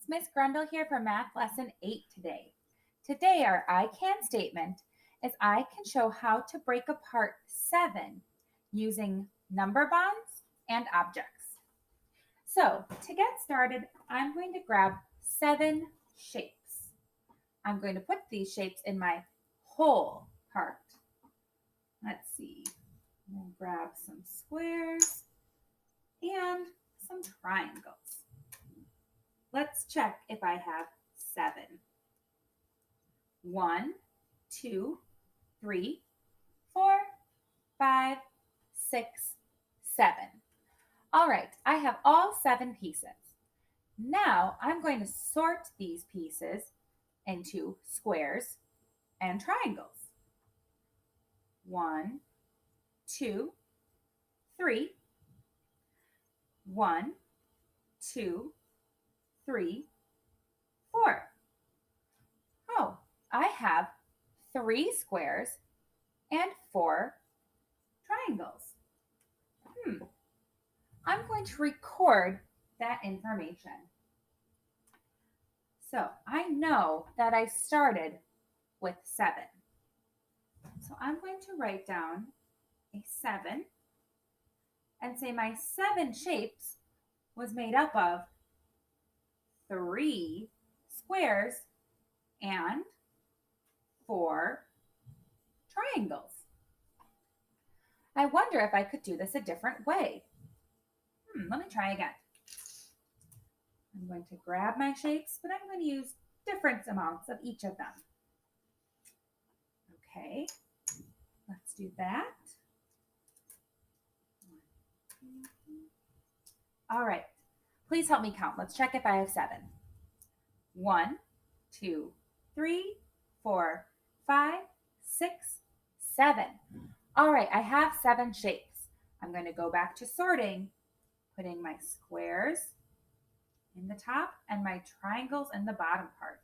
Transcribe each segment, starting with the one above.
It's Miss Grundle here for Math Lesson 8 today. Today, our I can statement is I can show how to break apart 7 using number bonds and objects. So, to get started, I'm going to grab 7 shapes. I'm going to put these shapes in my whole part. Let's see. I'm going to grab some squares and some triangles. Let's check if I have 7. 1, 2, 3, 4, 5, 6, 7. All right, I have all 7 pieces. Now I'm going to sort these pieces into squares and triangles. 1, 2, 3. 1, 2, 3, 4. Oh, I have 3 squares and 4 triangles. I'm going to record that information. So I know that I started with 7. So I'm going to write down a 7 and say my 7 shapes was made up of 3 squares and 4 triangles. I wonder if I could do this a different way. Let me try again. I'm going to grab my shapes, but I'm going to use different amounts of each of them. Okay, let's do that. All right, please help me count. Let's check if I have 7. 1, 2, 3, 4, 5, 6, 7. All right, I have 7 shapes. I'm going to go back to sorting, putting my squares in the top and my triangles in the bottom part.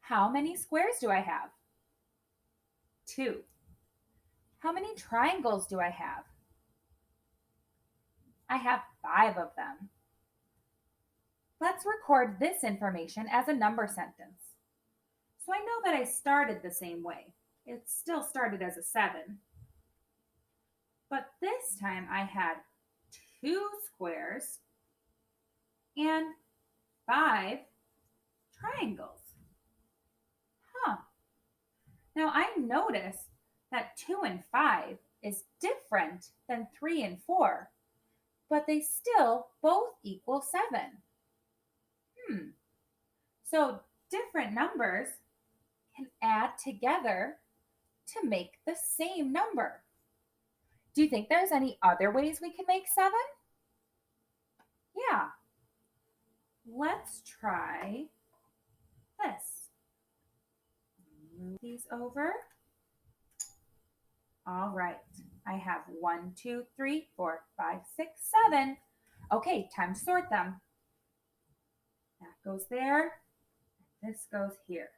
How many squares do I have? 2. How many triangles do I have? I have 5 of them. Let's record this information as a number sentence. So I know that I started the same way. It still started as a 7. But this time I had 2 squares and 5 triangles. Now I notice that 2 and 5 is different than 3 and 4, but they still both equal 7. So different numbers can add together to make the same number. Do you think there's any other ways we can make 7? Yeah. Let's try this. Move these over. All right. I have 1, 2, 3, 4, 5, 6, 7. Okay, time to sort them. That goes there. This goes here.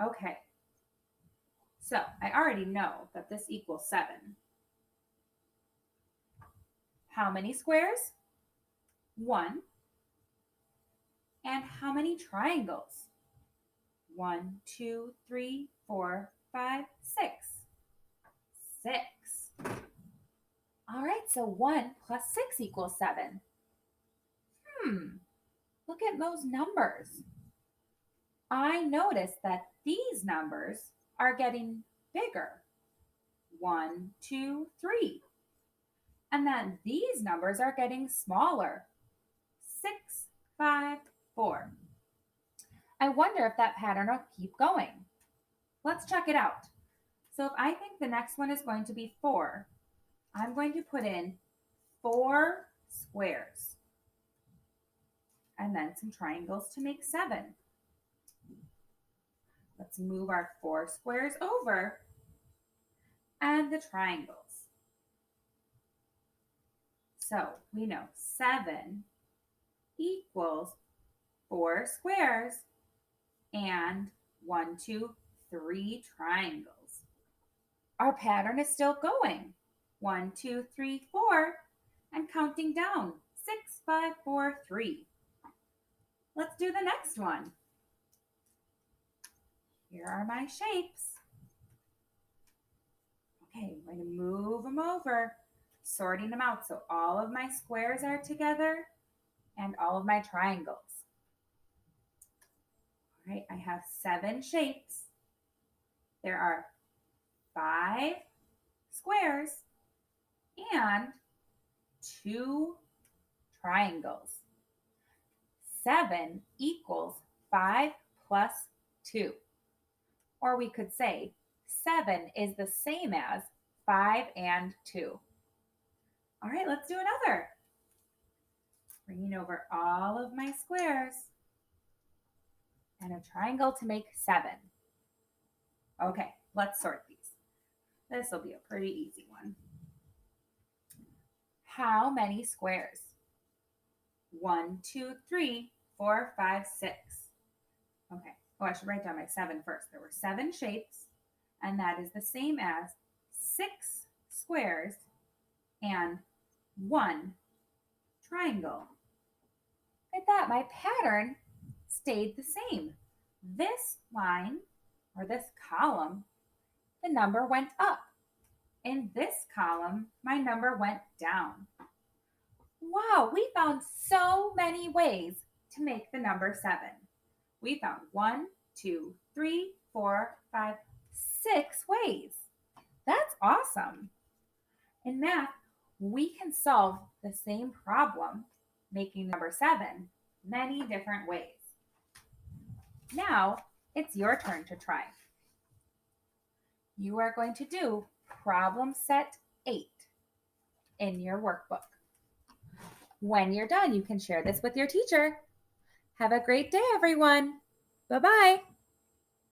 Okay. So I already know that this equals 7. How many squares? 1. And how many triangles? 1, 2, 3, 4, 5, 6. 6. All right, so 1 plus 6 equals 7. Look at those numbers. I notice that these numbers are getting bigger. 1, 2, 3. And then these numbers are getting smaller. 6, 5, 4. I wonder if that pattern will keep going. Let's check it out. So if I think the next one is going to be 4, I'm going to put in 4 squares and then some triangles to make 7. Let's move our 4 squares over and the triangles. So we know 7 equals 4 squares and 1, 2, 3 triangles. Our pattern is still going. 1, 2, 3, 4, and counting down. 6, 5, 4, 3. do the next one. Here are my shapes. Okay, I'm going to move them over, sorting them out so all of my squares are together and all of my triangles. All right, I have 7 shapes. There are 5 squares and 2 triangles. 7 equals 5 plus 2. Or we could say 7 is the same as 5 and 2. All right, let's do another. Bringing over all of my squares and a triangle to make 7. Okay, let's sort these. This will be a pretty easy one. How many squares? 1, 2, 3, 4, 5, 6. Okay. Oh, I should write down my 7 first. There were 7 shapes, and that is the same as 6 squares and 1 triangle. Look at that. My pattern stayed the same. This line, or this column, the number went up. In this column, my number went down. Wow, we found so many ways to make the number 7. We found 1, 2, 3, 4, 5, 6 ways. That's awesome. In math, we can solve the same problem, making number 7, many different ways. Now, it's your turn to try. You are going to do problem set 8 in your workbook. When you're done, you can share this with your teacher. Have a great day, everyone. Bye-bye.